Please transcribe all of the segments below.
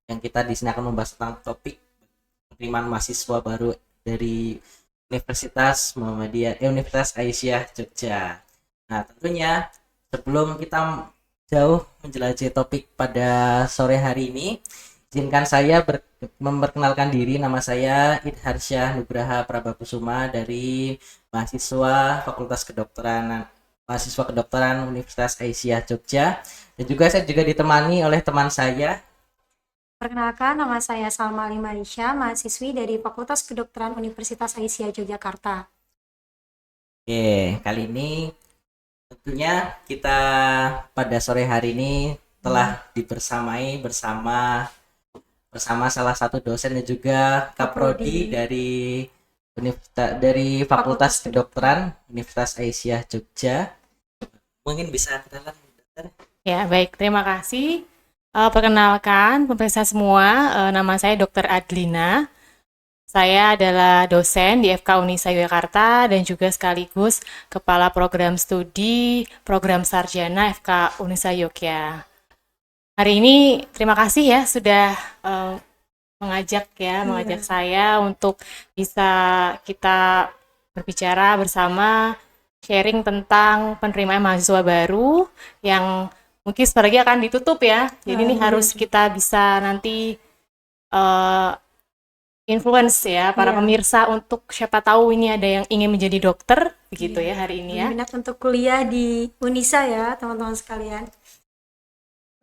yang kita di sini akan membahas tentang topik penerimaan mahasiswa baru dari Universitas Aisyah Jogja. Nah, tentunya sebelum kita jauh menjelajahi topik pada sore hari ini, izinkan saya memperkenalkan diri. Nama saya Idharsyah Nugraha Prabakusuma dari mahasiswa kedokteran Universitas Aisyah Jogja. Dan juga saya juga ditemani oleh teman saya. Perkenalkan, nama saya Salma Limanisha, mahasiswi dari Fakultas Kedokteran Universitas Aisyah Yogyakarta. Oke, kali ini tentunya kita pada sore hari ini telah dibersamai bersama salah satu dosen dan juga kaprodi dari Fakultas Kedokteran Universitas Aisyah Jogja. Mungkin bisa kenalan, dokter? Ya, baik. Terima kasih. Perkenalkan, pemirsa semua, nama saya Dr. Adlina. Saya adalah dosen di FK Unisa Yogyakarta dan juga sekaligus Kepala Program Studi Program Sarjana FK Unisa Yogyakarta. Hari ini terima kasih ya sudah mengajak saya untuk bisa kita berbicara bersama, sharing tentang penerimaan mahasiswa baru yang mungkin sebentar lagi akan ditutup ya. Jadi ini harus kita bisa nanti influence ya para pemirsa untuk siapa tahu ini ada yang ingin menjadi dokter begitu ya hari ini ya. Minat untuk kuliah di Unisa ya teman-teman sekalian.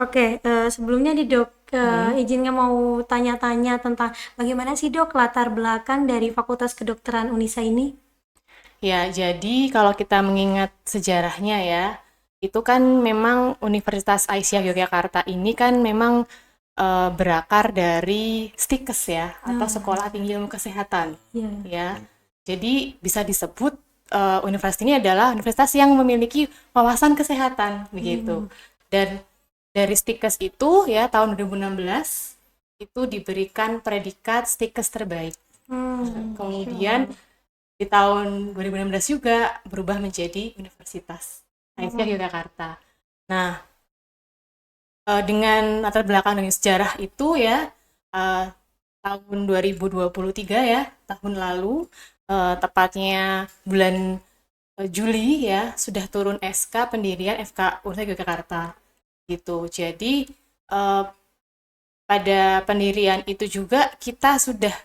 Oke, sebelumnya nih dok, izinnya mau tanya-tanya tentang bagaimana sih dok latar belakang dari Fakultas Kedokteran Unisa ini? Ya, jadi kalau kita mengingat sejarahnya ya, itu kan memang Universitas Aisyah Yogyakarta ini kan memang berakar dari STIKES ya, atau Sekolah Tinggi Ilmu Kesehatan. Ya, jadi bisa disebut universitas ini adalah universitas yang memiliki wawasan kesehatan begitu. Dan dari STIKES itu ya tahun 2016 itu diberikan predikat STIKES terbaik. Kemudian di tahun 2016 juga berubah menjadi Universitas Aisyah Yogyakarta. Nah, dengan latar belakang dan sejarah itu ya, tahun 2023 ya, tahun lalu, tepatnya bulan Juli ya, sudah turun SK pendirian FK Unisa Yogyakarta. Gitu. Jadi, pada pendirian itu juga kita sudah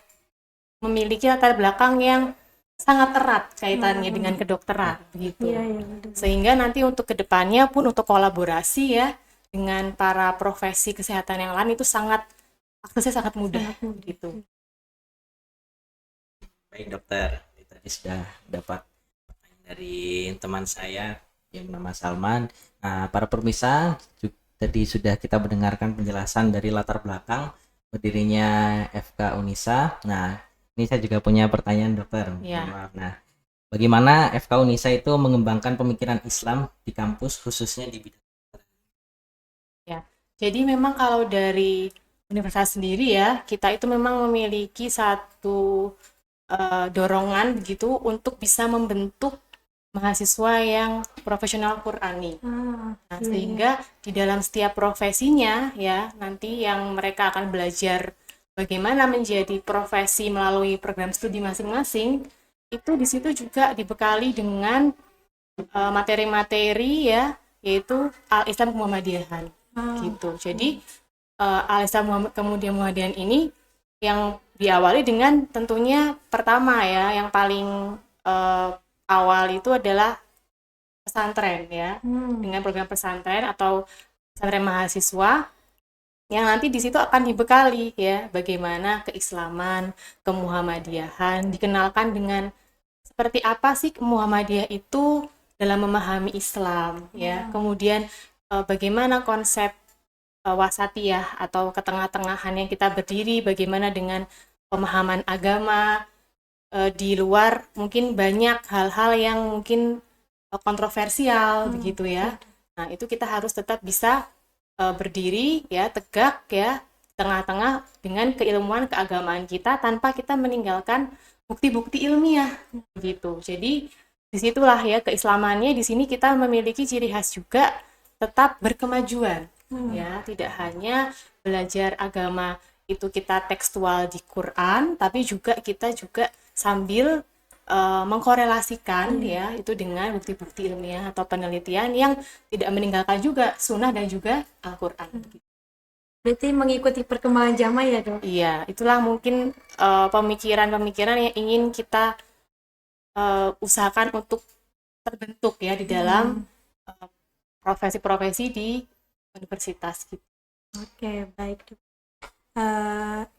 memiliki latar belakang yang sangat erat kaitannya dengan kedokteran begitu. Sehingga nanti untuk kedepannya pun untuk kolaborasi ya dengan para profesi kesehatan yang lain itu aksesnya sangat mudah gitu. Baik dokter, tadi sudah dapat pertanyaan dari teman saya yang bernama Salman. Nah, para pemirsa, tadi sudah kita mendengarkan penjelasan dari latar belakang berdirinya FK Unisa. Nah, ini saya juga punya pertanyaan dokter. Ya. Maaf. Nah, bagaimana FK Unisa itu mengembangkan pemikiran Islam di kampus khususnya di bidang? Ya, jadi memang kalau dari universitas sendiri ya, kita itu memang memiliki satu dorongan begitu untuk bisa membentuk mahasiswa yang profesional Qurani. Nah, sehingga di dalam setiap profesinya ya, nanti yang mereka akan belajar bagaimana menjadi profesi melalui program studi masing-masing, itu di situ juga dibekali dengan materi-materi ya, yaitu Al-Islam Muhammadiyahan. Gitu. Jadi Al-Islam kemudian Muhammadiyahan ini yang diawali dengan tentunya pertama ya, yang paling awal itu adalah pesantren ya, dengan program pesantren atau pesantren mahasiswa yang nanti di situ akan dibekali ya bagaimana keislaman, kemuhammadiyahan, dikenalkan dengan seperti apa sih Muhammadiyah itu dalam memahami Islam ya. Kemudian bagaimana konsep wasatiyah atau ketengah-tengahan yang kita berdiri, bagaimana dengan pemahaman agama di luar mungkin banyak hal-hal yang mungkin kontroversial begitu ya. Nah, itu kita harus tetap bisa berdiri ya, tegak ya, tengah-tengah dengan keilmuan keagamaan kita tanpa kita meninggalkan bukti-bukti ilmiah gitu. Jadi disitulah ya keislamannya di sini kita memiliki ciri khas juga tetap berkemajuan ya, tidak hanya belajar agama itu kita tekstual di Quran, tapi juga kita juga sambil mengkorelasikan ya itu dengan bukti-bukti ilmiah atau penelitian yang tidak meninggalkan juga sunnah dan juga Al-Quran. Berarti mengikuti perkembangan zaman ya dok? Iya, itulah mungkin pemikiran-pemikiran yang ingin kita usahakan untuk terbentuk ya di dalam profesi-profesi di universitas gitu. Oke, baik dok.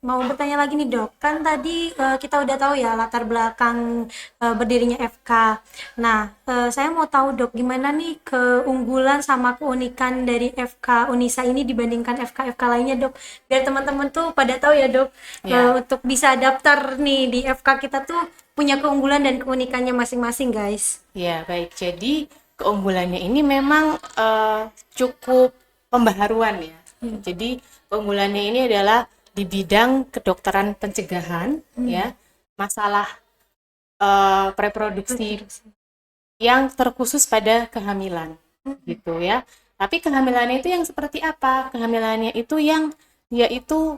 Mau bertanya lagi nih dok, kan tadi kita udah tahu ya latar belakang berdirinya FK. Nah, saya mau tahu dok, gimana nih keunggulan sama keunikan dari FK Unisa ini dibandingkan FK-FK lainnya dok? Biar teman-teman tuh pada tahu ya dok, Ya. untuk bisa daftar nih di FK kita tuh punya keunggulan dan keunikannya masing-masing guys. Ya, baik. Jadi keunggulannya ini memang cukup pembaharuan ya. Jadi keunggulannya ini adalah di bidang kedokteran pencegahan ya, masalah reproduksi yang terkhusus pada kehamilan gitu ya. Tapi kehamilannya itu yang seperti apa? Kehamilannya itu yang yaitu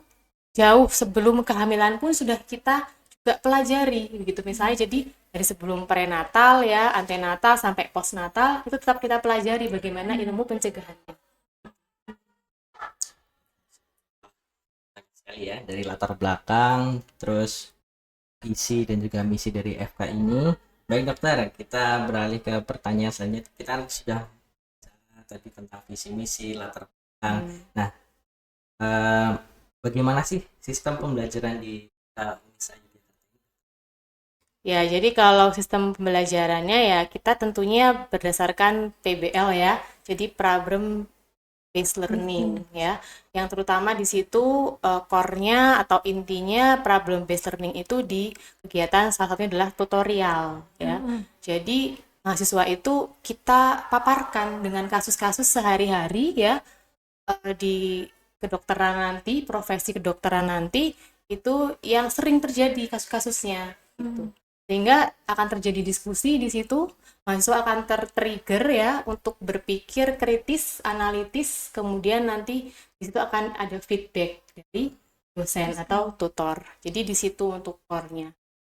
jauh sebelum kehamilan pun sudah kita juga pelajari gitu. Misalnya jadi dari sebelum prenatal ya, antenatal sampai postnatal itu tetap kita pelajari bagaimana ilmu pencegahannya. Sekali ya dari latar belakang, terus visi dan juga misi dari FK ini. Baik dokter, kita beralih ke pertanyaan selanjutnya. Kita kan sudah bicara tadi tentang visi misi, latar belakang. Nah, bagaimana sih sistem pembelajaran di Unisa ini? Ya, jadi kalau sistem pembelajarannya ya kita tentunya berdasarkan PBL ya. Jadi problem based learning ya. Yang terutama di situ core-nya atau intinya problem based learning itu di kegiatan salah satunya adalah tutorial ya. Jadi mahasiswa itu kita paparkan dengan kasus-kasus sehari-hari ya di kedokteran nanti, profesi kedokteran nanti itu yang sering terjadi kasus-kasusnya gitu. Sehingga akan terjadi diskusi di situ, mahasiswa akan tertrigger ya untuk berpikir kritis, analitis, kemudian nanti di situ akan ada feedback dari dosen atau tutor. Jadi di situ untuk core-nya.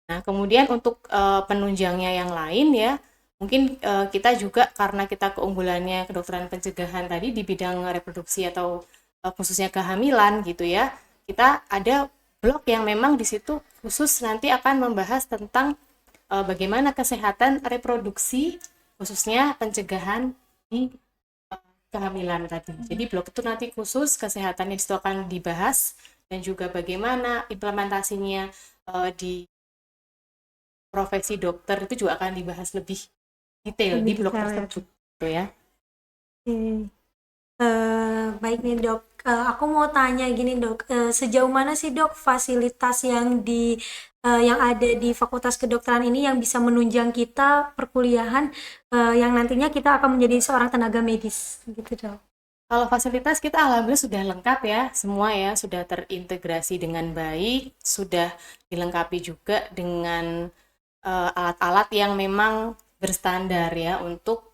Nah, kemudian untuk penunjangnya yang lain ya, mungkin kita juga karena kita keunggulannya kedokteran pencegahan tadi di bidang reproduksi atau khususnya kehamilan gitu ya, kita ada blog yang memang di situ khusus nanti akan membahas tentang bagaimana kesehatan reproduksi khususnya pencegahan di kehamilan tadi. Jadi blog itu nanti khusus kesehatannya itu akan dibahas dan juga bagaimana implementasinya di profesi dokter itu juga akan dibahas lebih detail di blog tersebut gitu ya. Baik nih dok, aku mau tanya gini dok, sejauh mana sih dok fasilitas yang ada di Fakultas Kedokteran ini yang bisa menunjang kita perkuliahan yang nantinya kita akan menjadi seorang tenaga medis gitu dok? Kalau fasilitas kita alhamdulillah sudah lengkap ya, semua ya sudah terintegrasi dengan baik, sudah dilengkapi juga dengan alat-alat yang memang berstandar ya untuk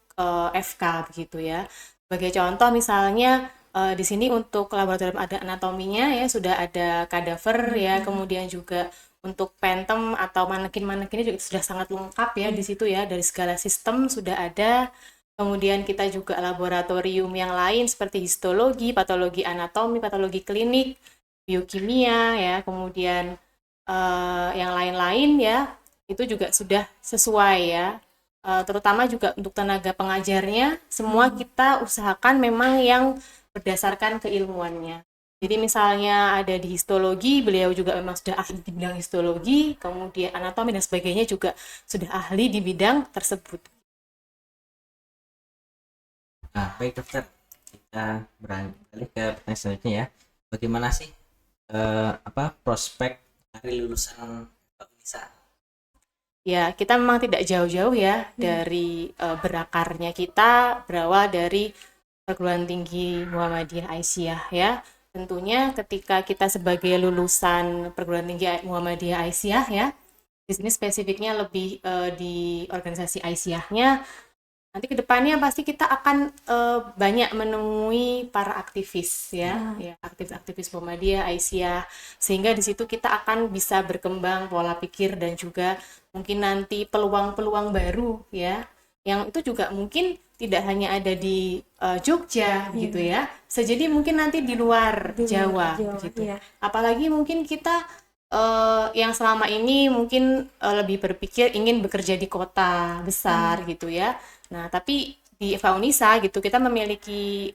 FK begitu ya. Sebagai contoh misalnya di sini untuk laboratorium ada anatominya ya sudah ada kadaver ya, kemudian juga untuk pentem atau manekin-manekinnya juga sudah sangat lengkap ya di situ ya, dari segala sistem sudah ada. Kemudian kita juga laboratorium yang lain seperti histologi, patologi anatomi, patologi klinik, biokimia ya, kemudian yang lain-lain ya itu juga sudah sesuai ya. Terutama juga untuk tenaga pengajarnya, semua kita usahakan memang yang berdasarkan keilmuannya. Jadi misalnya ada di histologi, beliau juga memang sudah ahli di bidang histologi, kemudian anatomi dan sebagainya juga sudah ahli di bidang tersebut. Nah, baik dokter, kita beralih ke pertanyaan selanjutnya ya. Bagaimana sih prospek dari lulusan Unisa? Ya, kita memang tidak jauh-jauh ya dari berakarnya kita berawal dari perguruan tinggi Muhammadiyah Aisyah ya. Tentunya ketika kita sebagai lulusan perguruan tinggi Muhammadiyah Aisyah ya, di sini spesifiknya lebih di organisasi Aisyahnya, nanti kedepannya pasti kita akan banyak menemui para aktivis ya, aktivis Muhammadiyah, Aisyah, sehingga di situ kita akan bisa berkembang pola pikir dan juga mungkin nanti peluang-peluang baru ya, yang itu juga mungkin tidak hanya ada di Jogja gitu ya, bisa jadi mungkin nanti di luar Jawa gitu. Apalagi mungkin kita yang selama ini mungkin lebih berpikir ingin bekerja di kota besar gitu ya. Nah, tapi di FK Unisa gitu kita memiliki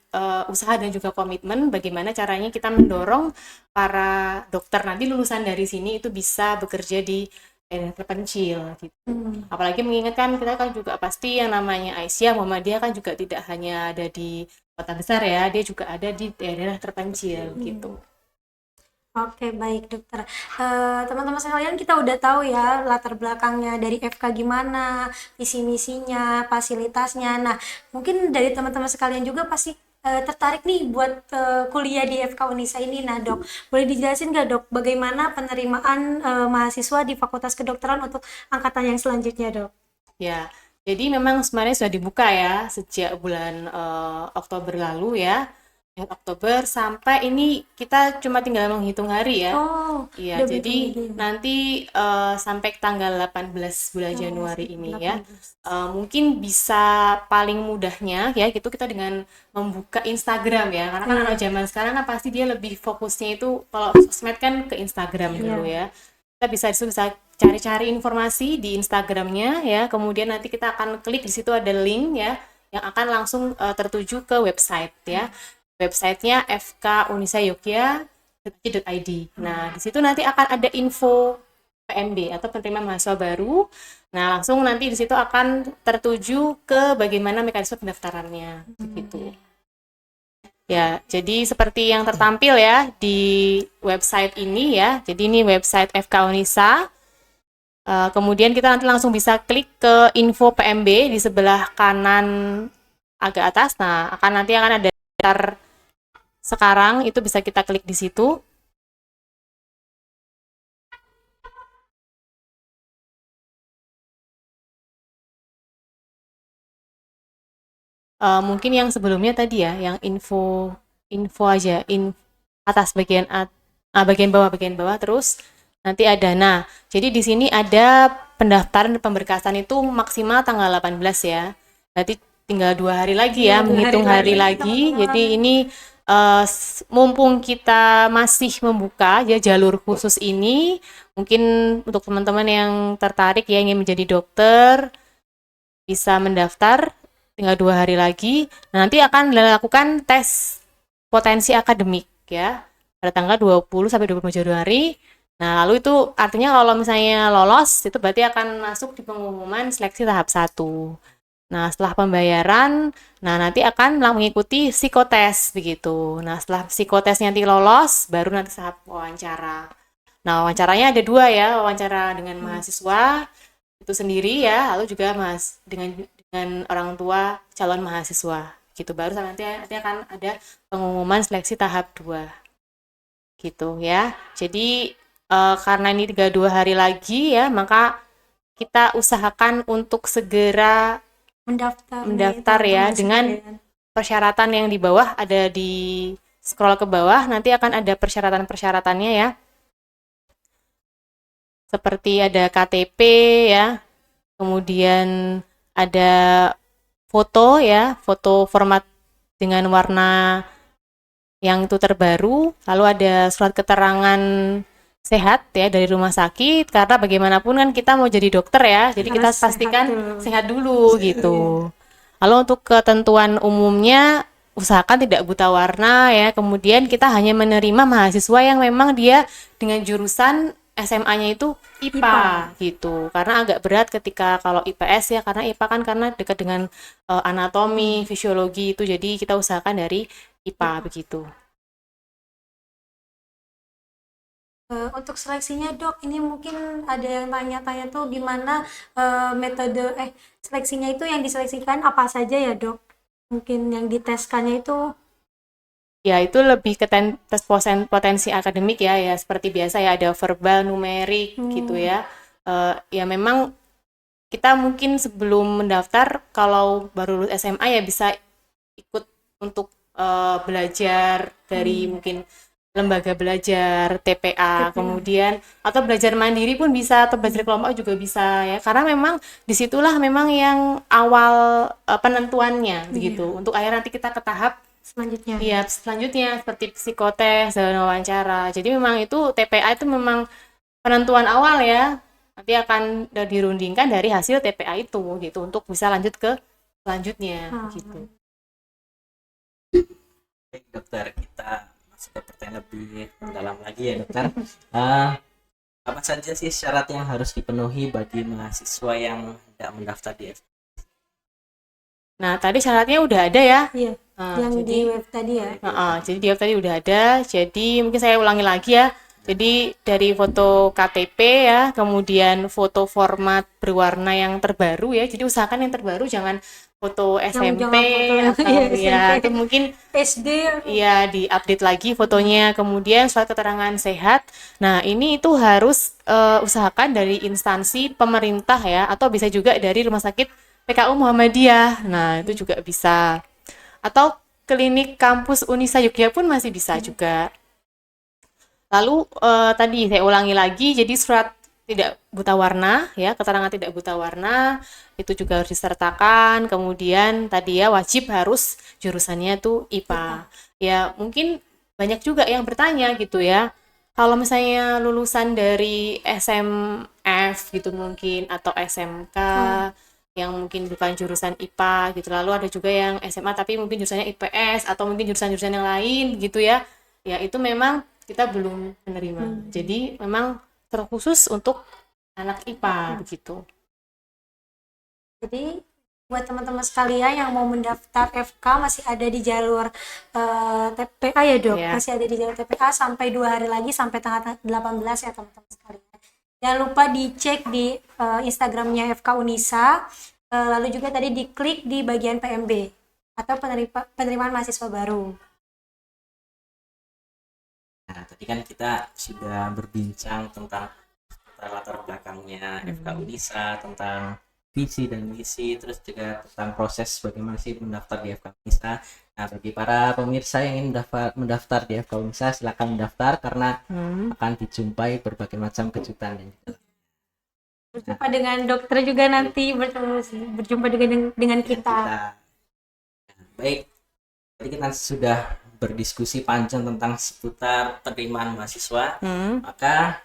usaha dan juga komitmen bagaimana caranya kita mendorong para dokter nanti lulusan dari sini itu bisa bekerja di daerah terpencil gitu. Apalagi mengingatkan kita kan juga pasti yang namanya Aisyah Muhammadiyah kan juga tidak hanya ada di kota besar ya, dia juga ada di daerah terpencil gitu. Oke, baik dokter. Teman-teman sekalian, kita udah tahu ya latar belakangnya dari FK gimana, visi misinya, fasilitasnya. Nah, mungkin dari teman-teman sekalian juga pasti tertarik nih buat kuliah di FK Unisa ini. Nah, dok, boleh dijelasin nggak dok, bagaimana penerimaan mahasiswa di Fakultas Kedokteran untuk angkatan yang selanjutnya, dok? Ya, jadi memang sebenarnya sudah dibuka ya sejak bulan Oktober lalu ya. Oktober sampai ini kita cuma tinggal menghitung hari ya. Oh, iya, udah jadi begitu. nanti sampai tanggal 18 bulan Januari ini ya. Mungkin bisa paling mudahnya ya gitu kita dengan membuka Instagram ya. Karena kan anak zaman sekarang kan pasti dia lebih fokusnya itu kalau sosmed kan ke Instagram dulu ya. Kita bisa cari-cari informasi di Instagramnya ya. Kemudian nanti kita akan klik di situ ada link ya yang akan langsung tertuju ke website ya. Websitenya fkunisayogya.id. Nah, di situ nanti akan ada info PMB atau penerima mahasiswa baru. Nah, langsung nanti di situ akan tertuju ke bagaimana mekanisme pendaftarannya, begitu. Ya, jadi seperti yang tertampil ya di website ini ya. Jadi ini website FK Unisa. Kemudian kita nanti langsung bisa klik ke info PMB di sebelah kanan agak atas. Nah, nanti akan ada daftar sekarang, itu bisa kita klik di situ. Mungkin yang sebelumnya tadi ya, yang info aja, atas bagian bagian bawah terus nanti ada. Nah, jadi di sini ada pendaftaran dan pemberkasan itu maksimal tanggal 18 ya. Berarti tinggal 2 hari lagi ya, menghitung hari lagi. Jadi ini mumpung kita masih membuka ya jalur khusus ini, mungkin untuk teman-teman yang tertarik ya ingin menjadi dokter bisa mendaftar, tinggal 2 hari lagi. Nah, nanti akan dilakukan tes potensi akademik ya pada tanggal 20 sampai 25 Januari. Nah, lalu itu artinya kalau misalnya lolos itu berarti akan masuk di pengumuman seleksi tahap 1. Nah, setelah pembayaran, nah nanti akan mengikuti psikotes begitu. Nah, setelah psikotes nanti lolos, baru nanti tahap wawancara. Nah, wawancaranya ada 2 ya, wawancara dengan mahasiswa itu sendiri ya, lalu juga dengan orang tua calon mahasiswa. Gitu baru nanti akan ada pengumuman seleksi tahap 2. Gitu ya. Jadi karena ini tinggal 2 hari lagi ya, maka kita usahakan untuk segera mendaftar ya dengan persyaratan yang di bawah ada di scroll ke bawah, nanti akan ada persyaratan-persyaratannya ya. Seperti ada KTP ya. Kemudian ada foto ya, foto format dengan warna yang itu terbaru, lalu ada surat keterangan sehat ya dari rumah sakit, karena bagaimanapun kan kita mau jadi dokter ya, jadi kita pastikan sehat dulu gitu. Lalu untuk ketentuan umumnya usahakan tidak buta warna ya, kemudian kita hanya menerima mahasiswa yang memang dia dengan jurusan SMA-nya itu IPA gitu, karena agak berat ketika kalau IPS ya, karena IPA kan karena dekat dengan anatomi, fisiologi itu, jadi kita usahakan dari IPA begitu. Untuk seleksinya dok, ini mungkin ada yang tanya-tanya tuh gimana metode seleksinya itu, yang diseleksikan apa saja ya dok? Mungkin yang diteskannya itu ya itu lebih ke tes potensi akademik ya seperti biasa ya, ada verbal, numerik gitu ya. Ya memang kita mungkin sebelum mendaftar kalau baru lulus SMA ya bisa ikut untuk belajar dari mungkin lembaga belajar TPA, kemudian atau belajar mandiri pun bisa, atau belajar kelompok juga bisa ya, karena memang disitulah memang yang awal penentuannya begitu. Untuk akhirnya nanti kita ke tahap Selanjutnya. iya selanjutnya seperti psikotes dan wawancara. Jadi memang itu TPA itu memang penentuan awal ya, nanti akan dirundingkan dari hasil TPA itu gitu untuk bisa lanjut ke selanjutnya gitu. Baik dokter, kita masuk ke pertanyaan lebih dalam lagi ya dokter. Eh, apa saja sih syarat yang harus dipenuhi bagi mahasiswa yang hendak mendaftar di FK? Nah, tadi syaratnya udah ada ya. Iya, yang di web tadi ya. Jadi di web tadi udah ada. Jadi mungkin saya ulangi lagi ya. Jadi dari foto KTP ya, kemudian foto format berwarna yang terbaru ya. Jadi usahakan yang terbaru, jangan foto SMP jangan foto atau ya SMP. itu mungkin SD. ya diupdate lagi fotonya, kemudian surat keterangan sehat. Nah, ini itu harus usahakan dari instansi pemerintah ya, atau bisa juga dari Rumah Sakit PKU Muhammadiyah. Nah, itu juga bisa. Atau klinik kampus Unisa Yogyakarta pun masih bisa juga. Lalu tadi saya ulangi lagi, jadi surat tidak buta warna ya, keterangan tidak buta warna itu juga harus disertakan. Kemudian tadi ya wajib harus jurusannya tuh IPA. Ya mungkin banyak juga yang bertanya gitu ya. Kalau misalnya lulusan dari SMF gitu mungkin atau SMK yang mungkin bukan jurusan IPA gitu. Lalu ada juga yang SMA tapi mungkin jurusannya IPS atau mungkin jurusan-jurusan yang lain gitu ya. Ya itu memang kita belum menerima. Jadi memang terkhusus untuk anak IPA begitu. Jadi buat teman-teman sekalian yang mau mendaftar FK masih ada di jalur TPA ya dok, Iya. masih ada di jalur TPA sampai 2 hari lagi sampai tanggal 18 ya teman-teman sekalian. Jangan lupa dicek di Instagramnya FK Unisa, lalu juga tadi diklik di bagian PMB atau penerimaan mahasiswa baru. Nah, tadi kan kita sudah berbincang tentang latar belakangnya FK Unisa, tentang visi dan misi, terus juga tentang proses bagaimana sih mendaftar di FK Unisa. Nah, bagi para pemirsa yang ingin mendaftar di FK Unisa, silakan mendaftar karena akan dijumpai berbagai macam kejutan. Berjumpa dengan dokter juga nanti, berjumpa dengan kita. Baik, tadi kita sudah berdiskusi panjang tentang seputar penerimaan mahasiswa. Maka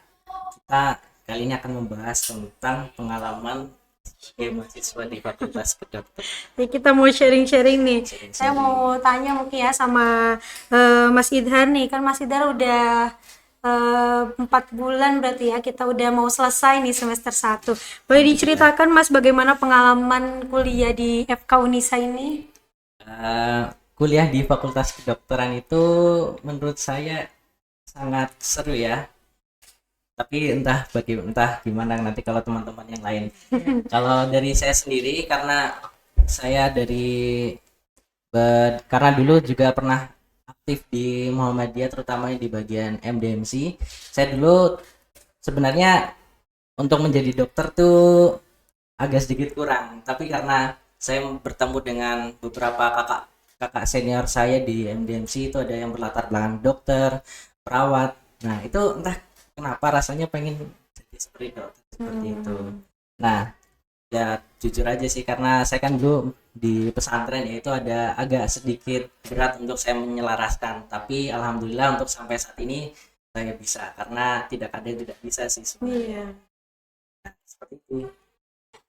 kita kali ini akan membahas tentang pengalaman sebagai mahasiswa di Fakultas Kedokteran. Jadi kita mau sharing-sharing nih. Saya mau tanya mungkin ya sama Mas Idhar nih. Kan Mas Idhar udah 4 bulan berarti ya, kita udah mau selesai nih semester 1. Boleh diceritakan Mas bagaimana pengalaman kuliah di FK Unisa ini? Kuliah di Fakultas Kedokteran itu menurut saya sangat seru ya. Tapi entah gimana nanti kalau teman-teman yang lain. Kalau dari saya sendiri, karena saya karena dulu juga pernah aktif di Muhammadiyah, terutama di bagian MDMC. Saya dulu sebenarnya untuk menjadi dokter tuh agak sedikit kurang, tapi karena saya bertemu dengan beberapa kakak senior saya di MDMC, itu ada yang berlatar belakang dokter, perawat. Nah, itu entah kenapa rasanya pengen jadi seperti dokter seperti itu. Nah, ya jujur aja sih, karena saya kan dulu di pesantren ya, itu ada agak sedikit berat untuk saya menyelaraskan, tapi alhamdulillah untuk sampai saat ini saya bisa, karena tidak ada yang tidak bisa sih sebenarnya. Nah, seperti itu.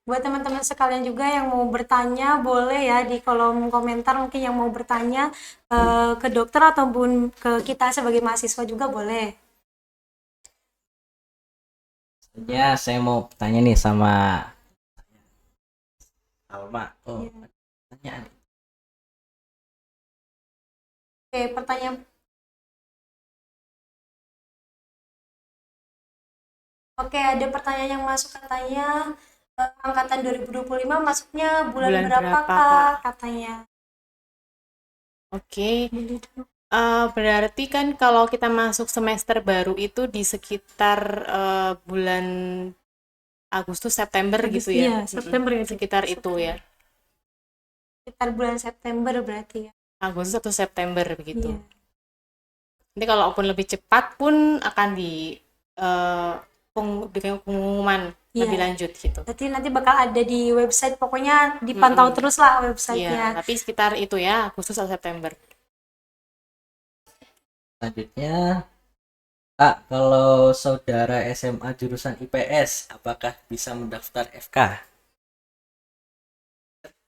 Buat teman-teman sekalian juga yang mau bertanya, boleh ya di kolom komentar, mungkin yang mau bertanya ke dokter ataupun ke kita sebagai mahasiswa juga boleh. Ya, saya mau tanya nih sama Alma. Pertanyaan. Oke, pertanyaan. Oke, ada pertanyaan yang masuk, katanya angkatan 2025 masuknya bulan berapa Kak? Katanya. Oke. Berarti kan kalau kita masuk semester baru itu di sekitar bulan Agustus September gitu ya. Iya, September ya. Sekitar itu ya. Sekitar bulan September berarti ya. Agustus atau September begitu. Iya. Nanti kalaupun lebih cepat pun akan di pengumuman lebih Iya. lanjut gitu. Berarti nanti bakal ada di website, pokoknya dipantau terus lah Iya, websitenya. tapi sekitar itu ya, Agustus atau September. Selanjutnya, Kak, kalau saudara SMA jurusan IPS, apakah bisa mendaftar FK?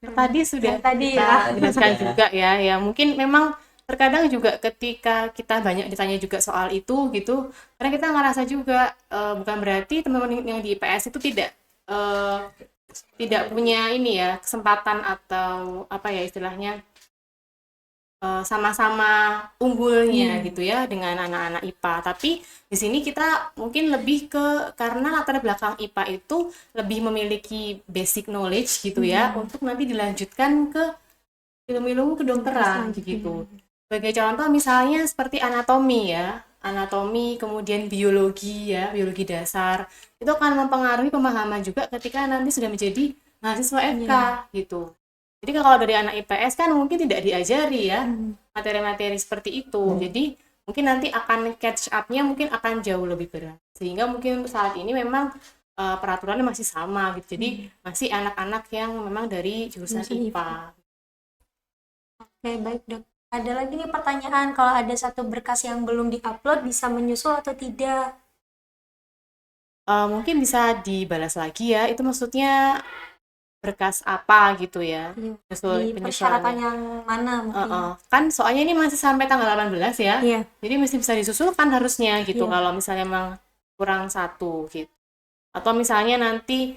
Tadi sudah Yang tadi kita ya. jelaskan Ya. juga ya, ya mungkin memang terkadang juga ketika kita banyak ditanya juga soal itu gitu, karena kita ngerasa juga bukan berarti teman-teman yang di IPS itu tidak punya ini ya kesempatan atau apa ya istilahnya sama-sama unggulnya gitu ya dengan anak-anak IPA. Tapi di sini kita mungkin lebih ke karena latar belakang IPA itu lebih memiliki basic knowledge gitu ya untuk nanti dilanjutkan ke ilmu-ilmu kedokteran gitu. Sebagai contoh misalnya seperti anatomi ya, anatomi kemudian biologi ya, biologi dasar itu akan mempengaruhi pemahaman juga ketika nanti sudah menjadi mahasiswa FK gitu. Jadi kalau dari anak IPS kan mungkin tidak diajari ya materi-materi seperti itu. Jadi mungkin nanti akan catch up-nya mungkin akan jauh lebih berat. Sehingga mungkin saat ini memang peraturannya masih sama gitu. Jadi masih anak-anak yang memang dari jurusan IPA. Oke, baik dok. Ada lagi nih pertanyaan, kalau ada satu berkas yang belum diupload bisa menyusul atau tidak? Mungkin bisa dibalas lagi ya. Itu maksudnya berkas apa gitu ya? Di persyaratan yang mana mungkin? Kan soalnya ini masih sampai tanggal 18 ya. Iya. Jadi masih bisa disusulkan harusnya gitu kalau misalnya memang kurang satu gitu. Atau misalnya nanti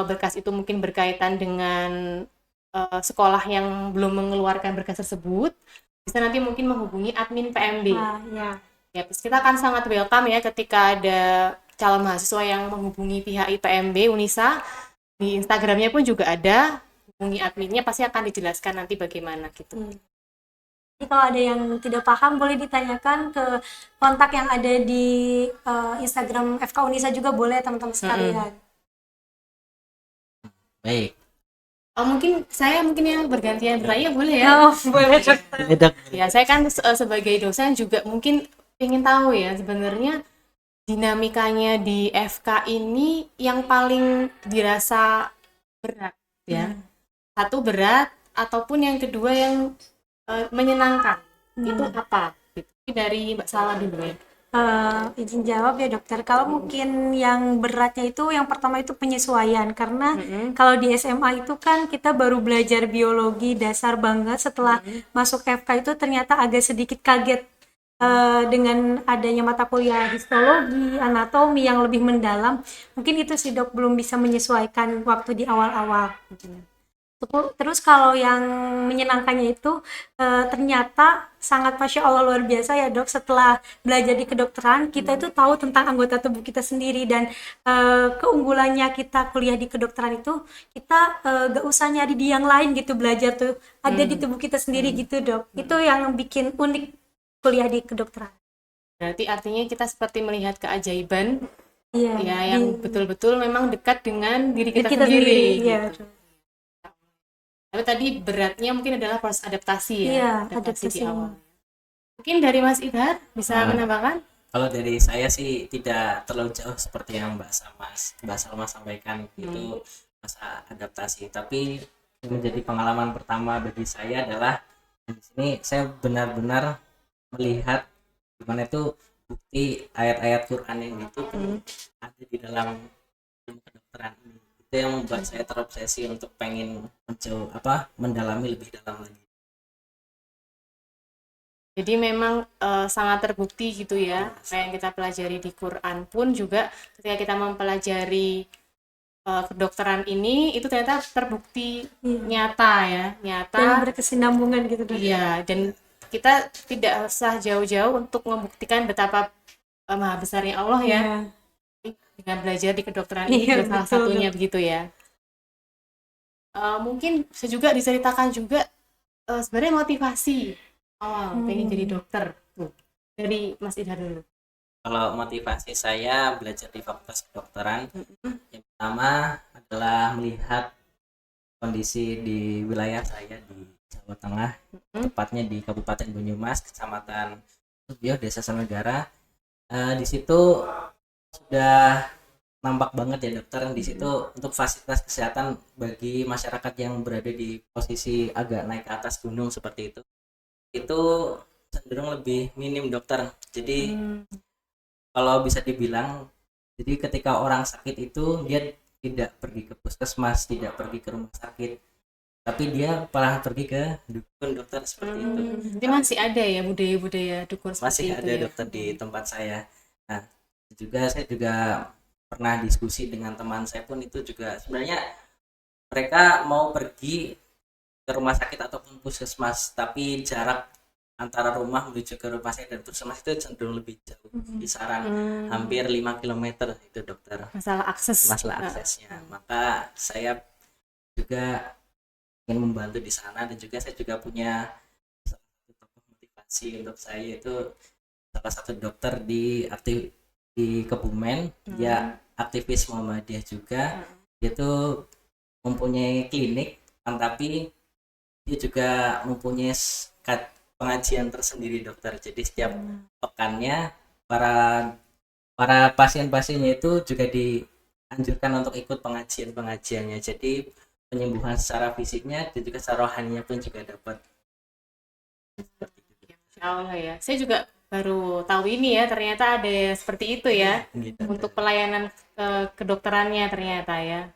berkas itu mungkin berkaitan dengan sekolah yang belum mengeluarkan berkas tersebut, bisa nanti mungkin menghubungi admin PMB. Ya. Ya, kita akan sangat welcome ya ketika ada calon mahasiswa yang menghubungi pihak IPMB Unisa. Di Instagramnya pun juga ada, hubungi adminnya pasti akan dijelaskan nanti bagaimana gitu. Jadi kalau ada yang tidak paham boleh ditanyakan ke kontak yang ada di Instagram FK Unisa juga boleh teman-teman sekalian. Baik. Mungkin yang bergantian bertanya boleh ya? Oh, boleh dokter. Ya, saya kan sebagai dosen juga mungkin ingin tahu ya sebenarnya dinamikanya di FK ini yang paling dirasa berat ya. Satu berat ataupun yang kedua yang menyenangkan. Itu apa? Gitu. Dari Mbak Salma dulu ya. Izin jawab ya dokter. Kalau mungkin yang beratnya itu yang pertama itu penyesuaian karena kalau di SMA itu kan kita baru belajar biologi dasar banget, setelah masuk FK itu ternyata agak sedikit kaget dengan adanya mata kuliah histologi, anatomi yang lebih mendalam. Mungkin itu sih dok, belum bisa menyesuaikan waktu di awal-awal. Terus kalau yang menyenangkannya itu ternyata sangat Masya Allah luar biasa ya dok, setelah belajar di kedokteran kita itu tahu tentang anggota tubuh kita sendiri dan keunggulannya kita kuliah di kedokteran itu kita gak usah nyari di yang lain gitu, belajar tuh ada di tubuh kita sendiri gitu dok. Itu yang bikin unik kuliah di kedokteran. Berarti artinya kita seperti melihat keajaiban ya yang betul-betul memang dekat dengan diri kita sendiri. Iya. Gitu. Tapi tadi beratnya mungkin adalah proses adaptasi ya. Iya, adaptasi di awal. Mungkin dari Mas Idhar bisa menambahkan? Kalau dari saya sih tidak terlalu jauh seperti yang Mbak Salma sampaikan itu masa adaptasi. Tapi menjadi pengalaman pertama bagi saya adalah di sini saya benar-benar melihat gimana itu bukti ayat-ayat Quran yang itu ada di dalam ilmu kedokteran ini. Itu yang membuat saya terobsesi untuk pengen mendalami lebih dalam lagi. Jadi memang sangat terbukti gitu ya, apa yang kita pelajari di Quran pun juga ketika kita mempelajari kedokteran ini itu ternyata terbukti nyata dan berkesinambungan gitu dok. Iya, dan kita tidak usah jauh-jauh untuk membuktikan betapa maha besarnya Allah ya. Dengan belajar di kedokteran ini salah satunya begitu ya. Mungkin bisa juga diceritakan juga sebenarnya motivasi awal pengen jadi dokter tuh dari Mas Idhar dulu. Kalau motivasi saya belajar di Fakultas Kedokteran, yang pertama adalah melihat kondisi di wilayah saya di Jawa Tengah, tepatnya di Kabupaten Banyumas, Kecamatan Subyo, Desa Sanegara. Di situ sudah nampak banget ya dokter, di situ untuk fasilitas kesehatan bagi masyarakat yang berada di posisi agak naik ke atas gunung seperti itu cenderung lebih minim dokter. Jadi kalau bisa dibilang, jadi ketika orang sakit itu dia tidak pergi ke puskesmas, tidak pergi ke rumah sakit, tapi dia malah pergi ke dukun dokter seperti itu. Jadi masih ada ya budaya-budaya dukun seperti Masih itu ada ya. dokter di tempat saya. Nah, saya juga pernah diskusi dengan teman saya pun, itu juga sebenarnya mereka mau pergi ke rumah sakit ataupun puskesmas, tapi jarak antara rumah menuju ke rumah sakit dan puskesmas itu cenderung lebih jauh, kisaran hampir 5 km itu dokter, Masalah akses. masalah aksesnya. Maka saya juga ingin membantu di sana, dan juga saya juga punya salah satu tokoh motivasi untuk saya, itu salah satu dokter di Kebumen, dia aktivis Muhammadiyah juga. Dia tuh mempunyai klinik, tapi dia juga mempunyai pengajian tersendiri dokter. Jadi setiap pekannya para pasien-pasiennya itu juga dianjurkan untuk ikut pengajiannya. Jadi penyembuhan secara fisiknya dan juga secara rohaninya pun juga dapat. Masya Allah ya. Saya juga baru tahu ini ya, ternyata ada seperti itu ya Gitu. untuk pelayanan kedokterannya ternyata ya.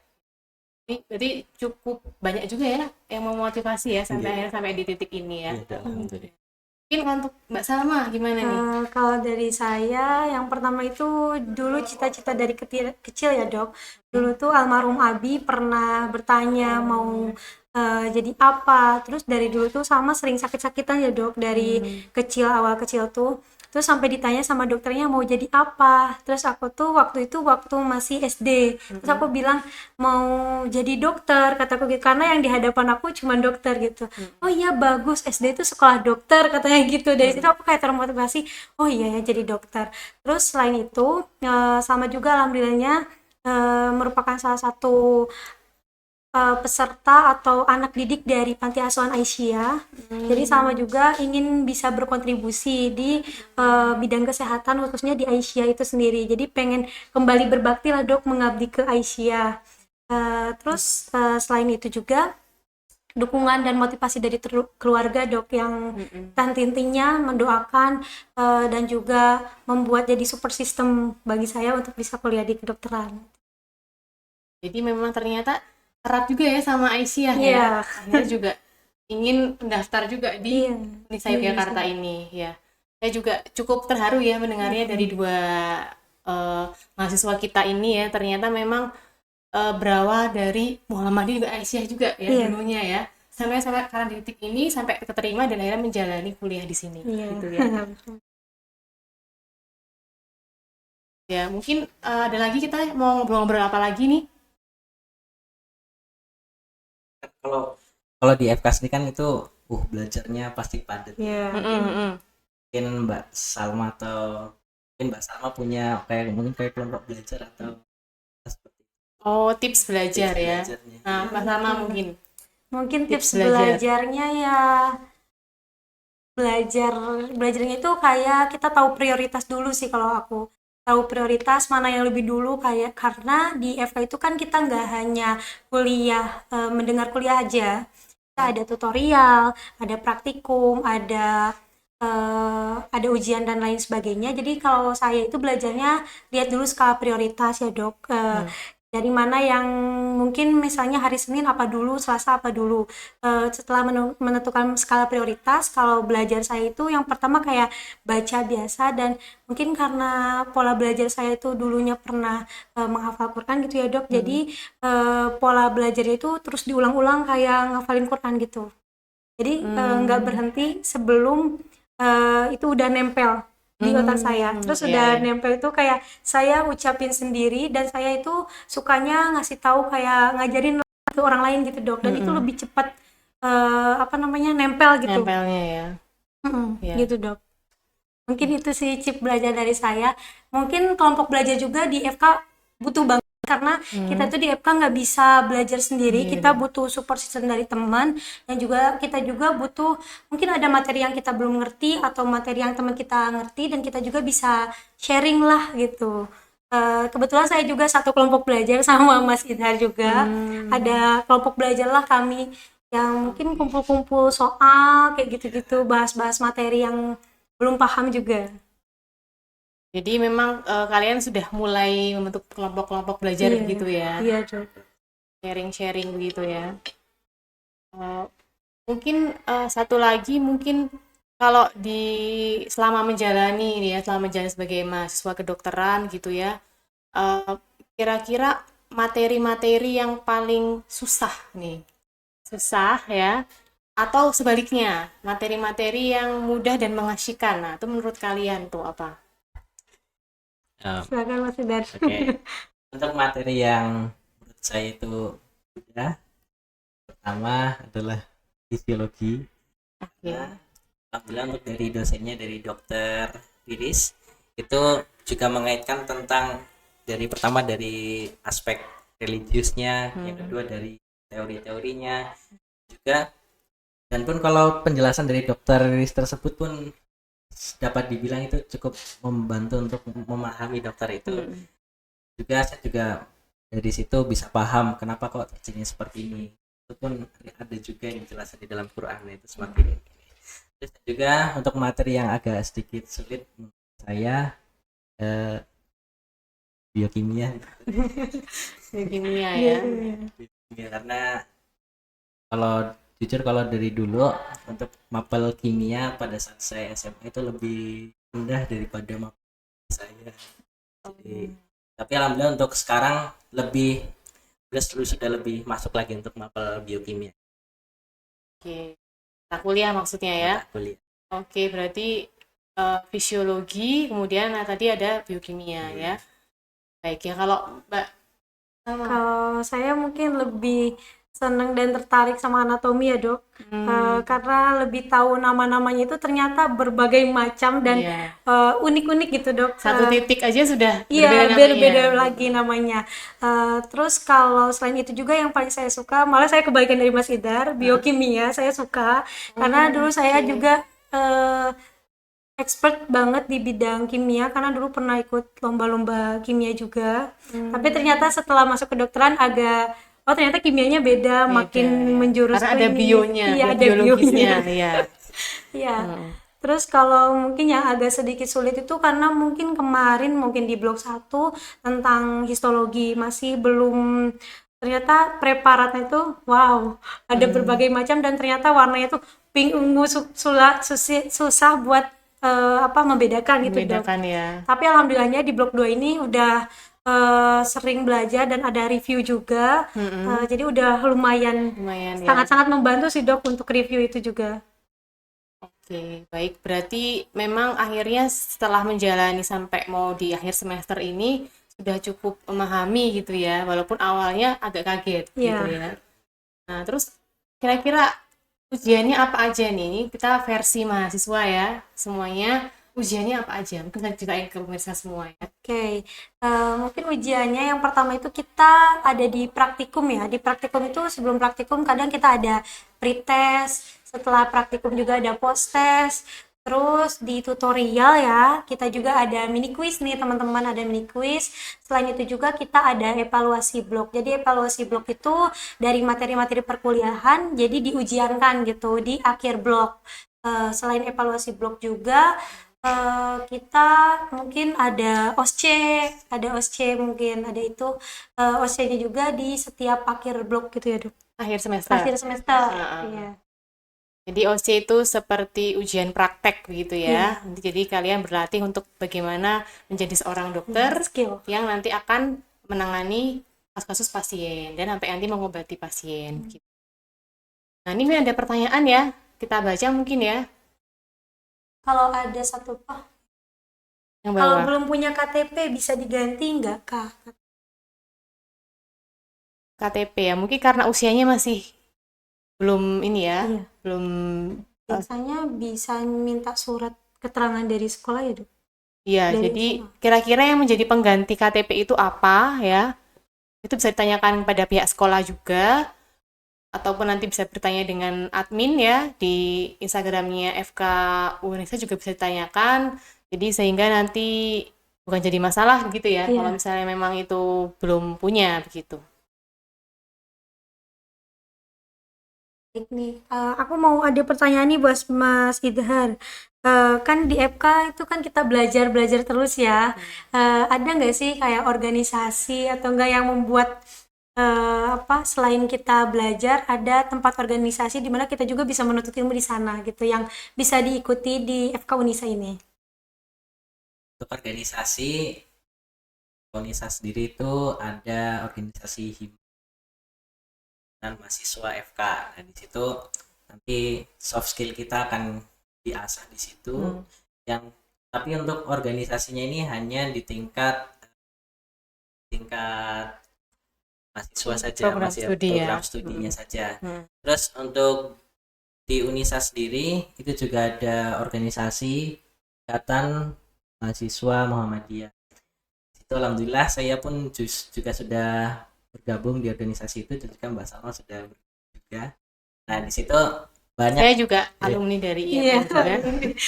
Berarti cukup banyak juga ya yang memotivasi ya sampai akhirnya sampai di titik ini ya. Ya, alhamdulillah. Mungkin untuk Mbak Salma gimana nih? Kalau dari saya, yang pertama itu dulu cita-cita dari kecil ya dok. Dulu tuh almarhum Abi pernah bertanya mau jadi apa. Terus dari dulu tuh sama sering sakit-sakitan ya dok. Dari awal kecil tuh. Terus sampai ditanya sama dokternya mau jadi apa. Terus aku tuh waktu masih SD. Terus aku bilang mau jadi dokter, kataku gitu. Karena yang di hadapan aku cuma dokter gitu. Oh iya bagus, SD itu sekolah dokter katanya gitu. Dari situ aku kayak termotivasi, oh iya ya jadi dokter. Terus selain itu sama juga alhamdulillahnya merupakan salah satu peserta atau anak didik dari Panti Asuhan Aisyah. Jadi sama juga ingin bisa berkontribusi di bidang kesehatan khususnya di Aisyah itu sendiri. Jadi pengen kembali berbakti lah dok, mengabdi ke Aisyah. Terus selain itu juga dukungan dan motivasi dari keluarga dok, yang intinya mendoakan dan juga membuat jadi support system bagi saya untuk bisa kuliah di kedokteran. Jadi memang ternyata erat juga ya sama Aisyah ya. Iya. Akhirnya juga ingin mendaftar juga di Iya. Unisa Yogyakarta ini ya. Saya juga cukup terharu ya mendengarnya dari dua mahasiswa kita ini ya. Ternyata memang berawal dari Muhammadiyah juga Aisyah juga ya dulunya ya. Sampai sekarang di titik ini sampai keterima dan akhirnya menjalani kuliah di sini gitu ya. Ya, mungkin ada lagi kita mau ngobrol-ngobrol apa lagi nih? Kalau di FKS ini kan itu belajarnya pasti padat. Mungkin Mbak Salma punya kayak kelompok belajar atau seperti tips belajar ya. belajarnya. Nah, Mbak Salma mungkin tips belajarnya ya, belajarnya itu kayak kita tahu prioritas dulu sih. Kalau aku tahu prioritas mana yang lebih dulu, kayak karena di FK itu kan kita nggak hanya kuliah mendengar kuliah aja, kita ada tutorial, ada praktikum, ada ujian dan lain sebagainya. Jadi kalau saya itu belajarnya lihat dulu skala prioritas ya dok. Dari mana yang mungkin misalnya hari Senin apa dulu, Selasa apa dulu. Setelah menentukan skala prioritas, kalau belajar saya itu yang pertama kayak baca biasa, dan mungkin karena pola belajar saya itu dulunya pernah menghafal Quran gitu ya dok. Jadi pola belajar itu terus diulang-ulang kayak ngafalin Quran gitu. Jadi nggak berhenti sebelum itu udah nempel di otak saya. Terus udah nempel itu kayak saya ucapin sendiri, dan saya itu sukanya ngasih tahu kayak ngajarin ke orang lain gitu dok, dan itu lebih cepat nempel gitu. Nempelnya ya. Gitu dok. Mungkin itu sih Cip belajar dari saya. Mungkin kelompok belajar juga di FK butuh banget karena kita tuh di FK nggak bisa belajar sendiri, kita butuh support system dari teman dan juga kita juga butuh mungkin ada materi yang kita belum ngerti atau materi yang teman kita ngerti dan kita juga bisa sharing lah gitu. Kebetulan saya juga satu kelompok belajar sama Mas Idhar juga. Ada kelompok belajar lah kami yang mungkin kumpul-kumpul soal kayak gitu-gitu, bahas-bahas materi yang belum paham juga. Jadi memang kalian sudah mulai membentuk kelompok-kelompok belajar Iya, begitu ya, iya Dok. sharing-sharing begitu ya. Eh, Mungkin satu lagi mungkin kalau selama menjalani ini ya, selama menjalani sebagai mahasiswa kedokteran gitu ya, eh, kira-kira materi-materi yang paling susah nih, susah ya, atau sebaliknya materi-materi yang mudah dan mengasyikan. Nah, itu menurut kalian tuh apa? Silakan Mas Idhar. Oke. Untuk materi yang menurut saya itu mudah, pertama adalah fisiologi. Oke. Nah, alhamdulillah untuk dari dosennya dari dokter Iris itu juga mengaitkan tentang dari pertama dari aspek religiusnya, yang kedua dari teori-teorinya juga, dan pun kalau penjelasan dari dokter Iris tersebut pun dapat dibilang itu cukup membantu untuk memahami dokter itu. Juga saya juga dari situ bisa paham kenapa kok terjadinya seperti ini. Itu pun ada juga yang dijelaskan di dalam Quran itu seperti ini. Terus juga untuk materi yang agak sedikit sulit menurut saya biokimia. Kimia ya. Ya, karena kalau jujur kalau dari dulu untuk mapel kimia pada saat saya SMA itu lebih rendah daripada mapel saya. Jadi, tapi alhamdulillah untuk sekarang lebih sudah lebih masuk lagi untuk mapel biokimia. Oke. Mata kuliah maksudnya ya. Mata kuliah. Oke, berarti fisiologi, kemudian tadi ada biokimia ya. Baik ya, kalau Mbak sama. Kalau saya mungkin lebih senang dan tertarik sama anatomi ya Dok. Karena lebih tahu nama-namanya itu ternyata berbagai macam dan Iya. unik-unik gitu Dok. Satu titik aja sudah Iya, berbeda beda-beda namanya. lagi namanya. Terus kalau selain itu juga yang paling saya suka, malah saya kebalikan dari Mas Idhar, biokimia saya suka karena dulu saya juga expert banget di bidang kimia karena dulu pernah ikut lomba-lomba kimia juga. Tapi ternyata setelah masuk kedokteran agak ternyata kimianya beda, makin menjurus Karena ada klinis. bionya, Iya, ada biologisnya, bionya. ya. Iya. Terus kalau mungkin yang agak sedikit sulit itu karena mungkin kemarin mungkin di blok 1 tentang histologi masih belum, ternyata preparatnya itu wow, ada berbagai macam dan ternyata warnanya itu pink, ungu, susah buat membedakan gitu Dok. Membedakan ya. Tapi alhamdulillahnya di blok 2 ini udah sering belajar dan ada review juga. Jadi udah lumayan Lumayan ya. sangat-sangat membantu sih Dok untuk review itu juga. Oke, baik. Berarti memang akhirnya setelah menjalani sampai mau di akhir semester ini sudah cukup memahami gitu ya, walaupun awalnya agak kaget gitu ya. Nah, terus kira-kira ujiannya apa aja nih? Kita versi mahasiswa ya, semuanya ujiannya apa aja? Mungkin saya ceritain ke pemirsa semua ya. Oke, mungkin ujiannya yang pertama itu kita ada di praktikum ya. Di praktikum itu sebelum praktikum kadang kita ada pretest, setelah praktikum juga ada post-test, terus di tutorial ya, kita juga ada mini quiz nih teman-teman, ada mini quiz. Selain itu juga kita ada evaluasi blok. Jadi evaluasi blok itu dari materi-materi perkuliahan, jadi diujiankan gitu di akhir blok. Selain evaluasi blok juga kita mungkin ada OSCE mungkin ada itu, OSCE-nya juga di setiap akhir blok gitu ya Dok. Akhir semester. Akhir semester. Iya. Jadi OC itu seperti ujian praktek begitu ya. Jadi kalian berlatih untuk bagaimana menjadi seorang dokter Skill. yang nanti akan menangani kasus-kasus pasien dan sampai nanti mengobati pasien. Gitu. Nah ini ada pertanyaan ya, kita baca mungkin ya. Kalau ada satu Yang kalau bawah. belum punya KTP bisa diganti nggak Kak? KTP ya, mungkin karena usianya masih belum ini ya, Iya. belum Biasanya bisa minta surat keterangan dari sekolah ya Dok? Iya, Dari jadi SMA. kira-kira yang menjadi pengganti KTP itu apa ya? Itu bisa ditanyakan pada pihak sekolah juga, ataupun nanti bisa bertanya dengan admin ya di Instagramnya FK Unesa juga bisa ditanyakan. Jadi sehingga nanti bukan jadi masalah gitu ya, kalau Iya. misalnya memang itu belum punya begitu. Baik nih, aku mau ada pertanyaan nih buat Mas Idhar. Kan di FK itu kan kita belajar-belajar terus ya. Ada nggak sih kayak organisasi atau enggak yang membuat apa selain kita belajar ada tempat organisasi di mana kita juga bisa menuntut ilmu di sana gitu yang bisa diikuti di FK Unisa ini. Untuk organisasi Unisa sendiri itu ada organisasi himpunan mahasiswa FK. Nah, di situ nanti soft skill kita akan diasah di situ. Yang tapi untuk organisasinya ini hanya di tingkat mahasiswa saja, Program masih studi ya. program studinya saja. Hmm. Terus untuk di Unisa sendiri itu juga ada organisasi Ikatan Mahasiswa Muhammadiyah. Itu alhamdulillah saya pun juga sudah bergabung di organisasi itu dan juga Mbak Salma sudah bergabung juga. Nah, di situ banyak Saya juga alumni dari Iya. IMM juga.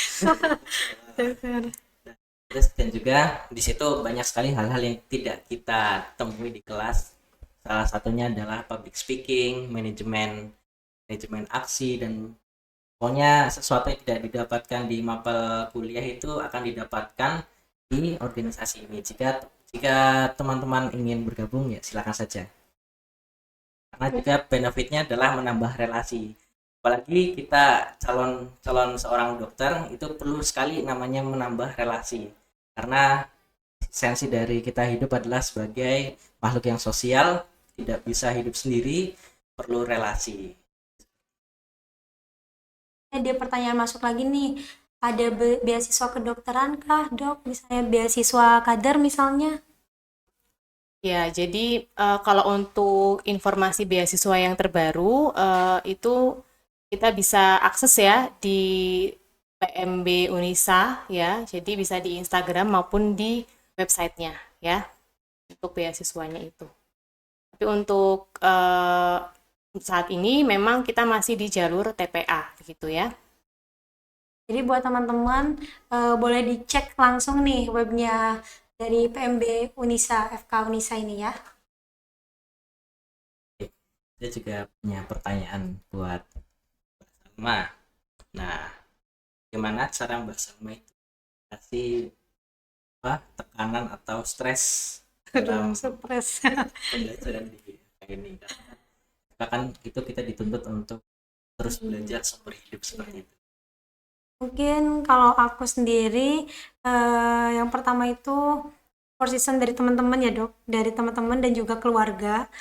terus dan juga di situ banyak sekali hal-hal yang tidak kita temui di kelas. Salah satunya adalah public speaking, manajemen aksi, dan pokoknya sesuatu yang tidak didapatkan di mapel kuliah itu akan didapatkan di organisasi ini. Jika teman-teman ingin bergabung ya silakan saja. Karena juga benefitnya adalah menambah relasi. Apalagi kita calon seorang dokter itu perlu sekali namanya menambah relasi. Karena esensi dari kita hidup adalah sebagai makhluk yang sosial, tidak bisa hidup sendiri, perlu relasi. Ada pertanyaan masuk lagi nih. Ada beasiswa kedokteran kah, Dok? Misalnya beasiswa kader misalnya? Ya, jadi kalau untuk informasi beasiswa yang terbaru itu kita bisa akses ya di PMB Unisa ya. Jadi bisa di Instagram maupun di websitenya ya untuk beasiswanya itu. Tapi untuk saat ini memang kita masih di jalur TPA begitu ya. Jadi buat teman-teman boleh dicek langsung nih webnya dari PMB Unisa, FK Unisa ini ya. Saya juga punya pertanyaan buat Mbak Salma. Nah, gimana cara Mbak Salma itu kasih tekanan atau stres dalam Stres. pembelajaran di ini? Karena kan itu kita dituntut untuk terus belajar seumur hidup seperti itu. Mungkin kalau aku sendiri yang pertama itu support dari teman-teman ya Dok, dari teman-teman dan juga keluarga.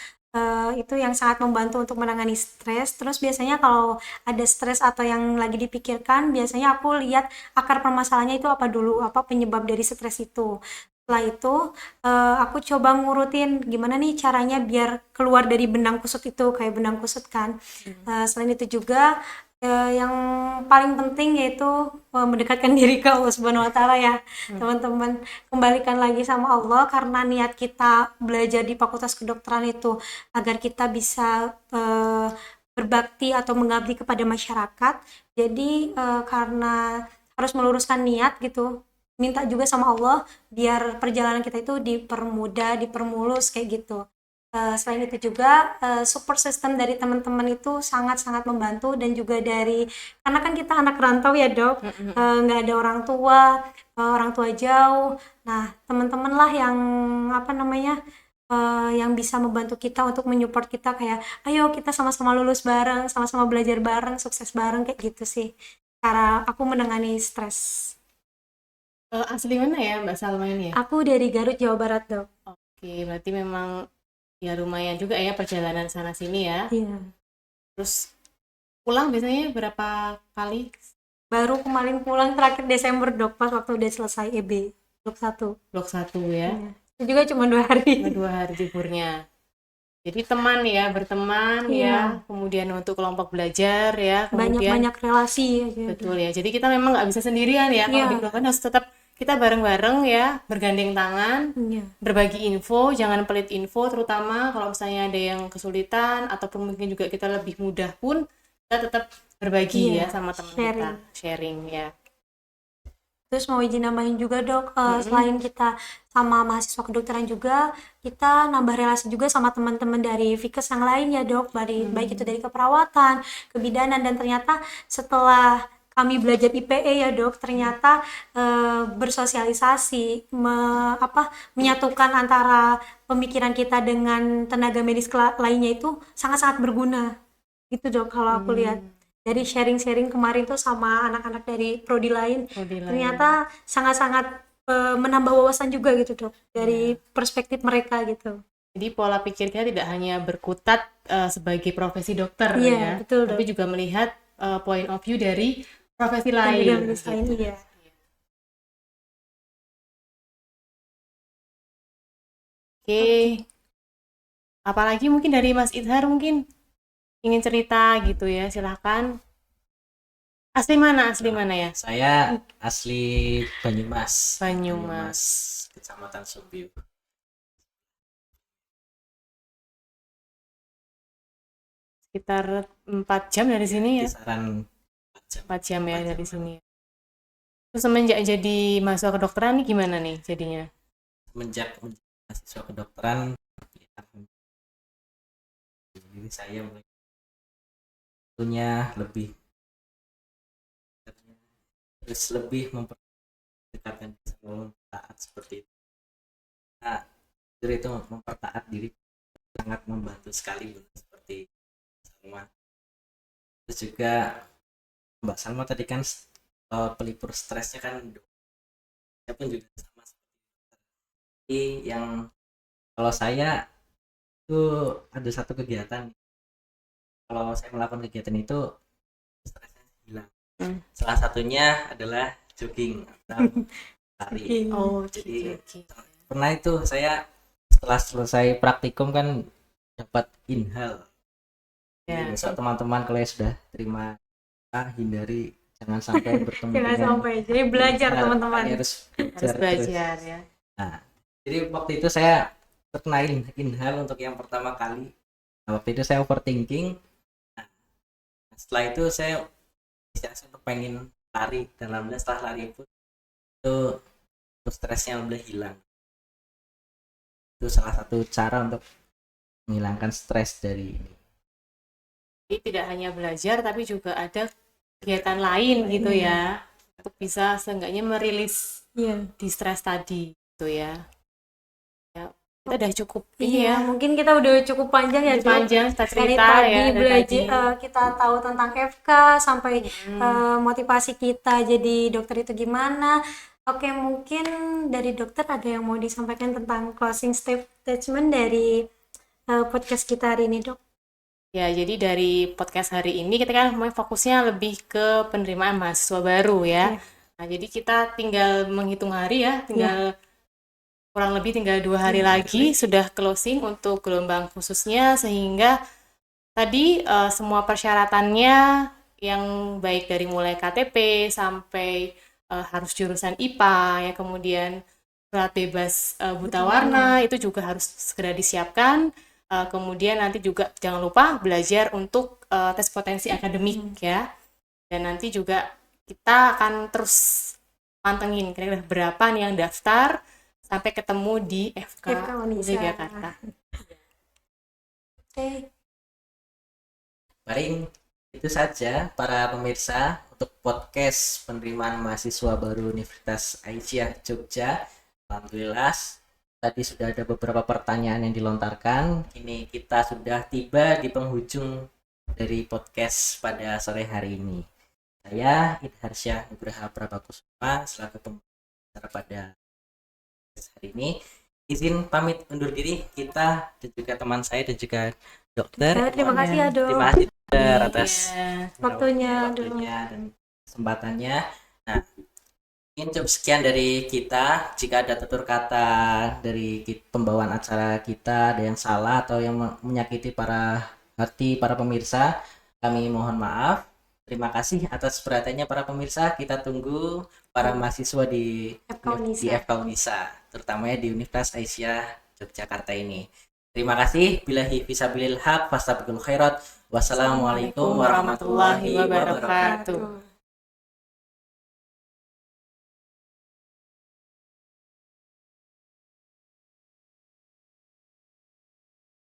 Itu yang sangat membantu untuk menangani stres. Terus biasanya kalau ada stres atau yang lagi dipikirkan, biasanya aku lihat akar permasalahannya itu apa dulu, apa penyebab dari stres itu. Setelah itu aku coba ngurutin gimana nih caranya biar keluar dari benang kusut itu, kayak benang kusut kan. Selain itu juga yang paling penting yaitu mendekatkan diri ke Allah Subhanahu wa taala ya. Teman-teman, kembalikan lagi sama Allah karena niat kita belajar di Fakultas Kedokteran itu agar kita bisa berbakti atau mengabdi kepada masyarakat. Jadi karena harus meluruskan niat gitu. Minta juga sama Allah biar perjalanan kita itu dipermudah, dipermulus kayak gitu. Selain itu juga support system dari teman-teman itu sangat-sangat membantu dan juga karena kan kita anak rantau ya Dok, nggak ada orang tua jauh. Nah teman-teman lah yang apa namanya yang bisa membantu kita untuk menyupport kita kayak ayo kita sama-sama lulus bareng, sama-sama belajar bareng, sukses bareng kayak gitu sih. Cara aku menangani stres. Asli mana ya Mbak Salma ini ya? Aku dari Garut Jawa Barat Dok. Oke, berarti memang ya lumayan juga ya perjalanan sana sini ya. Iya. Terus pulang biasanya berapa kali? Baru kemarin pulang terakhir Desember Dok, pas waktu udah selesai EB blok 1. Blok 1 ya. Iya. Itu juga cuma 2 hari. 2 hari liburnya. Jadi teman ya, berteman ya, kemudian untuk kelompok belajar ya, kemudian banyak relasi ya. betul ya. Jadi kita memang nggak bisa sendirian ya. Kalau di kedokteran harus tetap kita bareng-bareng ya, bergandeng tangan, Iya. berbagi info, jangan pelit info, terutama kalau misalnya ada yang kesulitan ataupun mungkin juga kita lebih mudah pun kita tetap berbagi ya sama teman kita, sharing ya. Terus mau izin nambahin juga dok, selain kita sama mahasiswa kedokteran juga, kita nambah relasi juga sama teman-teman dari Fikes yang lain ya dok, baik itu dari keperawatan, kebidanan, dan ternyata setelah kami belajar IPE ya dok, ternyata bersosialisasi, menyatukan antara pemikiran kita dengan tenaga medis lainnya itu sangat-sangat berguna. Gitu dok kalau aku lihat. Dari sharing-sharing kemarin tuh sama anak-anak dari prodi lain, ternyata sangat-sangat menambah wawasan juga gitu dok, dari perspektif mereka gitu. Jadi pola pikir kita tidak hanya berkutat sebagai profesi dokter ya, betul, tapi juga melihat point of view dari profesi lain. Iya. Oke. Apalagi mungkin dari Mas Idhar mungkin ingin cerita gitu ya, silahkan. Asli mana ya? Saya asli Banyumas. Banyumas. Kecamatan Subiu. Sekitar 4 jam dari sini ya? Kisaran 4 jam ya dari sini. Terus semenjak jadi mahasiswa kedokteran nih gimana nih jadinya? Semenjak mahasiswa kedokteran, jadi saya mulai punya lebih mempertaat seperti itu. Nah, itu mempertaat diri sangat membantu sekali seperti Salma. Terus juga Mbak Salma tadi kan pelipur stresnya kan, saya pun juga sama seperti yang kalau saya itu ada satu kegiatan, kalau saya melakukan kegiatan itu stresnya hilang. Salah satunya adalah jogging atau lari. Jadi pernah itu saya setelah selesai praktikum kan dapat inhal. Jadi besok teman-teman kalau sudah terima, hindari, jangan sampai bertemu jangan sampai, jadi belajar teman-teman, harus belajar ya. Nah, jadi waktu itu saya terkena inhal untuk yang pertama kali. Nah, waktu itu saya overthinking. Nah, setelah itu saya untuk pengen lari, dan alhamdulillah setelah lari itu stresnya udah hilang. Itu salah satu cara untuk menghilangkan stres dari ini. Jadi tidak hanya belajar tapi juga ada kegiatan lain gitu ya, untuk bisa seenggaknya merilis di stres tadi gitu ya. Kita udah cukup mungkin kita udah cukup panjang ya panjang cerita ya, belajar kita tahu tentang FK sampai motivasi kita jadi dokter itu gimana. Oke, mungkin dari dokter ada yang mau disampaikan tentang closing statement dari podcast kita hari ini, dok? Ya, jadi dari podcast hari ini kita kan fokusnya lebih ke penerimaan mahasiswa baru ya. Nah, jadi kita tinggal menghitung hari ya, kurang lebih tinggal 2 hari lagi sudah closing untuk gelombang khususnya, sehingga tadi semua persyaratannya yang baik dari mulai KTP sampai harus jurusan IPA ya, kemudian surat bebas buta warna itu juga harus segera disiapkan. Kemudian nanti juga jangan lupa belajar untuk tes potensi akademik ya, dan nanti juga kita akan terus pantengin kira-kira berapa nih yang daftar sampai ketemu di FK Jakarta. Paling itu saja para pemirsa untuk podcast penerimaan mahasiswa baru Universitas Aisyah Jogja. Alhamdulillah tadi sudah ada beberapa pertanyaan yang dilontarkan. Ini kita sudah tiba di penghujung dari podcast pada sore hari ini. Saya Idharsyah Nugraha Prabakusuma selaku pembicara pada hari ini izin pamit undur diri, kita dan juga teman saya dan juga dokter. Terima kasih ya dok. Terima kasih dokter atas waktunya dan kesempatannya. Nah, Mungkin cukup sekian dari kita. Jika ada tutur kata dari pembawaan acara kita ada yang salah atau yang menyakiti hati para pemirsa, kami mohon maaf. Terima kasih atas perhatiannya para pemirsa. Kita tunggu para mahasiswa di FK Unisa, terutamanya di Universitas Aisyah Yogyakarta ini. Terima kasih. Billahi fisabilil haq, fastabiqul khairat. Wassalamualaikum warahmatullahi wabarakatuh.